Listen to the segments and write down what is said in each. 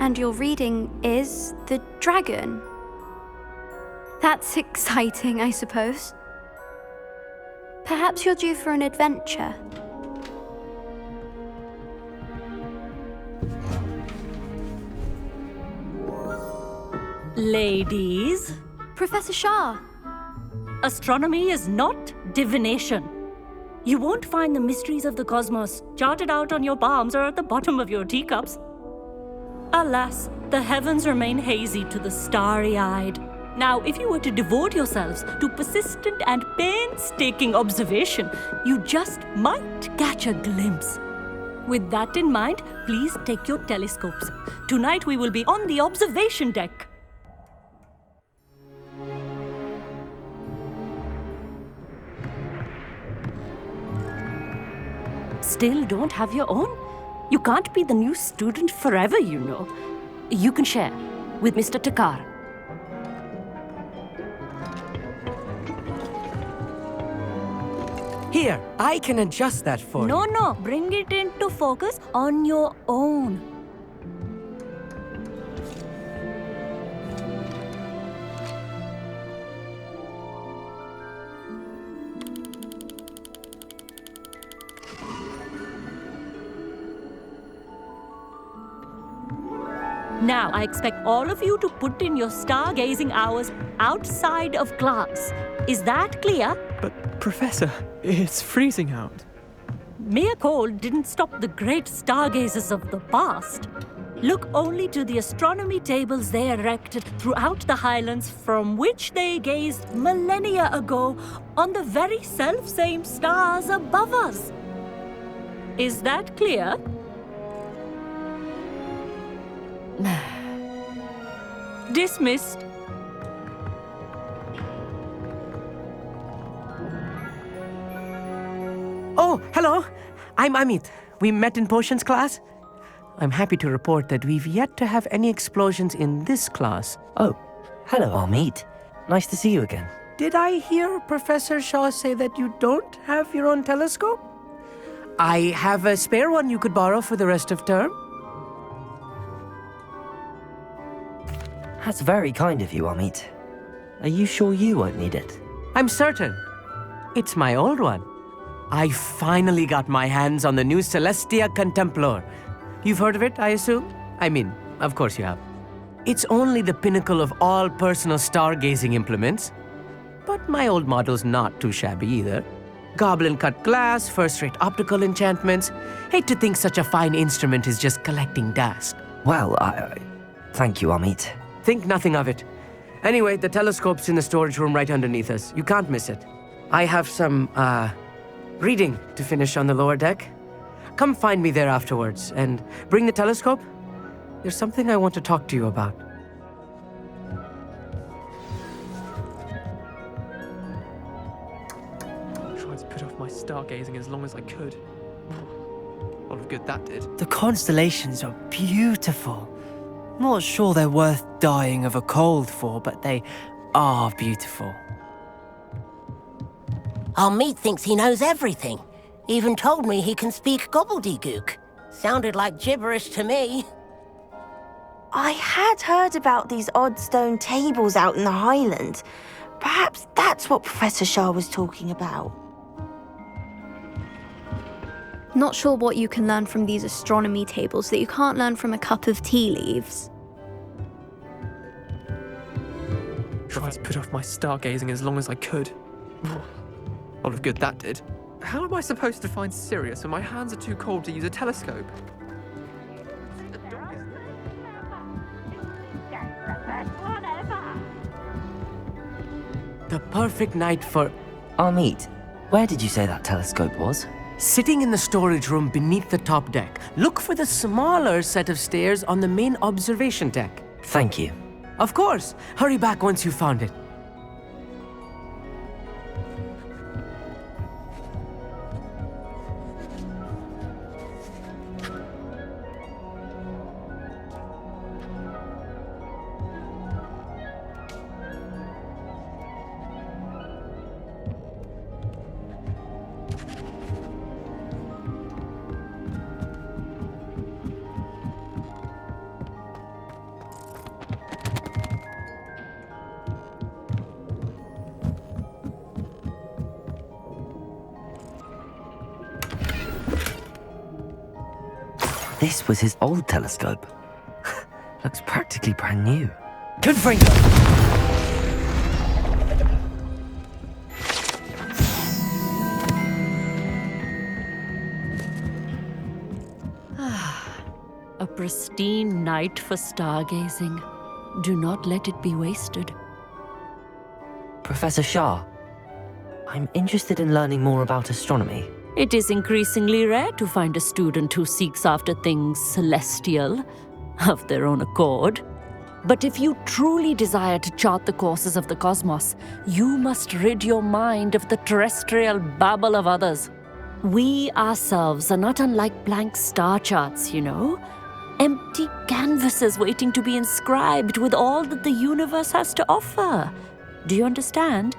and your reading is the dragon. That's exciting, I suppose. Perhaps you're due for an adventure. Ladies, Professor Shah. astronomy is not divination. You won't find the mysteries of the cosmos charted out on your palms or at the bottom of your teacups. Alas, the heavens remain hazy to the starry-eyed. Now, if you were to devote yourselves to persistent and painstaking observation, you just might catch a glimpse. With that in mind, please take your telescopes. Tonight we will be on the observation deck. Still don't have your own? You can't be the new student forever, you know. You can share with Mr. Takar. Here, I can adjust that for you. No, bring it into focus on your own. Now, I expect all of you to put in your stargazing hours outside of class. Is that clear? But, Professor, it's freezing out. Mere cold didn't stop the great stargazers of the past. Look only to the astronomy tables they erected throughout the highlands from which they gazed millennia ago on the very self-same stars above us. Is that clear? Dismissed. Oh, hello. I'm Amit. We met in potions class. I'm happy to report that we've yet to have any explosions in this class. Oh, hello, Amit. Nice to see you again. Did I hear Professor Shaw say that you don't have your own telescope? I have a spare one you could borrow for the rest of term. That's very kind of you, Amit. Are you sure you won't need it? I'm certain. It's my old one. I finally got my hands on the new Celestia Contemplar. You've heard of it, I assume? I mean, of course you have. It's only the pinnacle of all personal stargazing implements. But my old model's not too shabby either. Goblin-cut glass, first-rate optical enchantments. Hate to think such a fine instrument is just collecting dust. Well, thank you, Amit. Think nothing of it. Anyway, the telescope's in the storage room right underneath us. You can't miss it. I have some, reading to finish on the lower deck. Come find me there afterwards, and bring the telescope. There's something I want to talk to you about. Tried to put off my stargazing as long as I could. A lot of good that did. The constellations are beautiful. Not sure they're worth dying of a cold for, but they are beautiful. Amit thinks he knows everything. Even told me he can speak gobbledygook. Sounded like gibberish to me. I had heard about these odd stone tables out in the Highlands. Perhaps that's what Professor Shah was talking about. Not sure what you can learn from these astronomy tables that you can't learn from a cup of tea leaves. Tried to put off my stargazing as long as I could. A lot of good that did. How am I supposed to find Sirius when my hands are too cold to use a telescope? The perfect night for... Amit, where did you say that telescope was? Sitting in the storage room beneath the top deck. Look for the smaller set of stairs on the main observation deck. Thank you. Of course. Hurry back once you've found it. This was his old telescope. Looks practically brand new. Confringo! A pristine night for stargazing. Do not let it be wasted. Professor Shah, I'm interested in learning more about astronomy. It is increasingly rare to find a student who seeks after things celestial, of their own accord. But if you truly desire to chart the courses of the cosmos, you must rid your mind of the terrestrial babble of others. We ourselves are not unlike blank star charts, you know. Empty canvases waiting to be inscribed with all that the universe has to offer. Do you understand?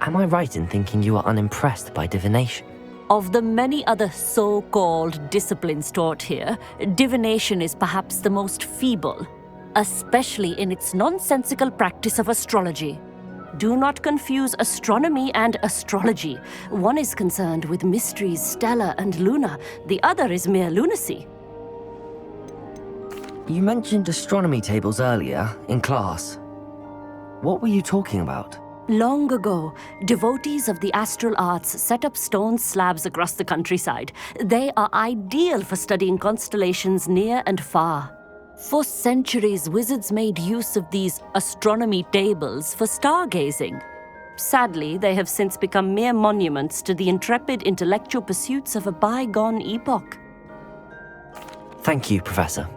Am I right in thinking you are unimpressed by divination? Of the many other so-called disciplines taught here, divination is perhaps the most feeble, especially in its nonsensical practice of astrology. Do not confuse astronomy and astrology. One is concerned with mysteries stellar and lunar, the other is mere lunacy. You mentioned astronomy tables earlier, in class. What were you talking about? Long ago, devotees of the astral arts set up stone slabs across the countryside. They are ideal for studying constellations near and far. For centuries, wizards made use of these astronomy tables for stargazing. Sadly, they have since become mere monuments to the intrepid intellectual pursuits of a bygone epoch. Thank you, Professor.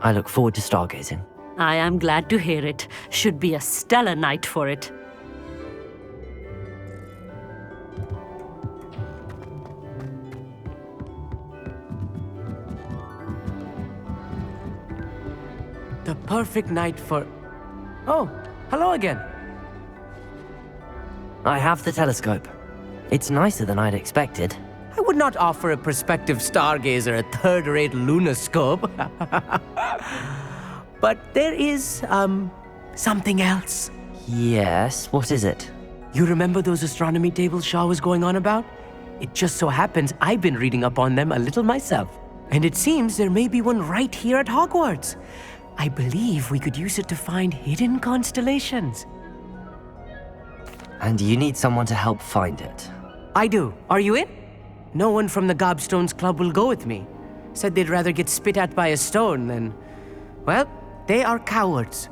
I look forward to stargazing. I am glad to hear it. Should be a stellar night for it. The perfect night for... Oh, hello again. I have the telescope. It's nicer than I'd expected. I would not offer a prospective stargazer a third-rate lunoscope. But there is, something else. Yes, what is it? You remember those astronomy tables Shaw was going on about? It just so happens I've been reading up on them a little myself. And it seems there may be one right here at Hogwarts. I believe we could use it to find hidden constellations. And you need someone to help find it. I do. Are you in? No one from the Gobstones Club will go with me. Said they'd rather get spit at by a stone than... Well, they are cowards.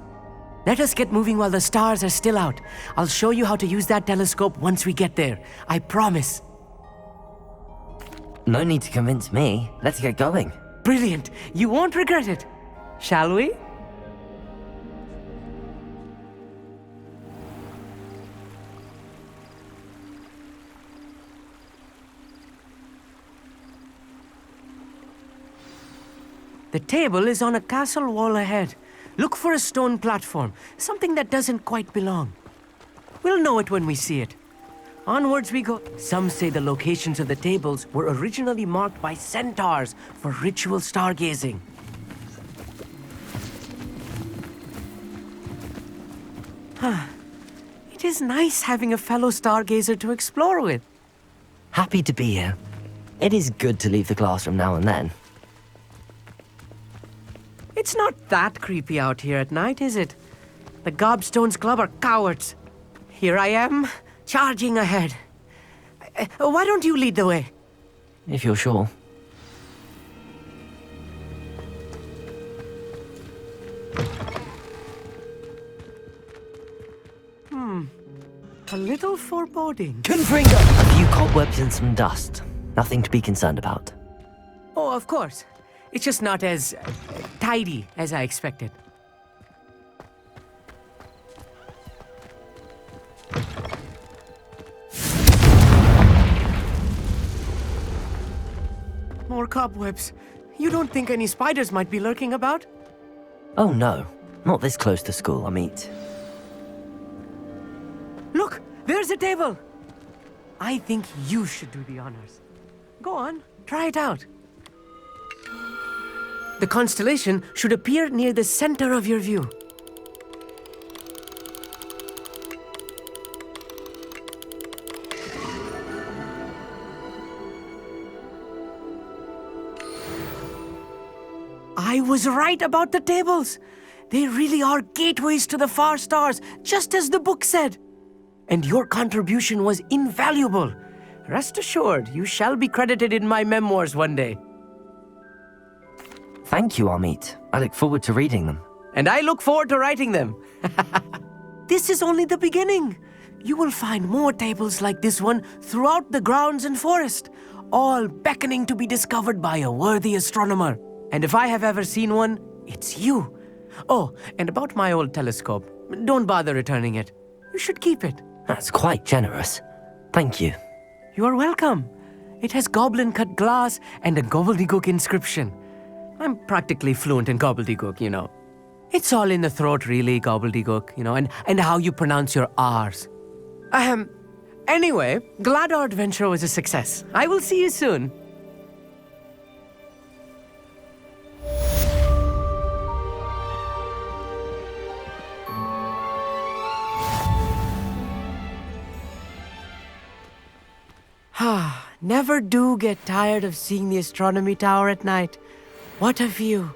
Let us get moving while the stars are still out. I'll show you how to use that telescope once we get there. I promise. No need to convince me. Let's get going. Brilliant. You won't regret it. Shall we? The table is on a castle wall ahead. Look for a stone platform, something that doesn't quite belong. We'll know it when we see it. Onwards we go. Some say the locations of the tables were originally marked by centaurs for ritual stargazing. It is nice having a fellow stargazer to explore with. Happy to be here. It is good to leave the classroom now and then. It's not that creepy out here at night, is it? The Gobstones Club are cowards. Here I am, charging ahead. Why don't you lead the way? If you're sure. A little foreboding. Confringo! A few cobwebs and some dust. Nothing to be concerned about. Oh, of course. It's just not as tidy as I expected. More cobwebs. You don't think any spiders might be lurking about? Oh no, not this close to school, I meet. Look, there's a table. I think you should do the honors. Go on, try it out. The constellation should appear near the center of your view. I was right about the tables. They really are gateways to the far stars, just as the book said. And your contribution was invaluable. Rest assured, you shall be credited in my memoirs one day. Thank you, Amit. I look forward to reading them. And I look forward to writing them. This is only the beginning. You will find more tables like this one throughout the grounds and forest, all beckoning to be discovered by a worthy astronomer. And if I have ever seen one, it's you. Oh, and about my old telescope, don't bother returning it. You should keep it. That's quite generous. Thank you. You are welcome. It has goblin-cut glass and a gobbledygook inscription. I'm practically fluent in gobbledygook, you know. It's all in the throat, really, gobbledygook, you know, and how you pronounce your R's. Anyway, glad our adventure was a success. I will see you soon. Never do get tired of seeing the astronomy tower at night. What a view.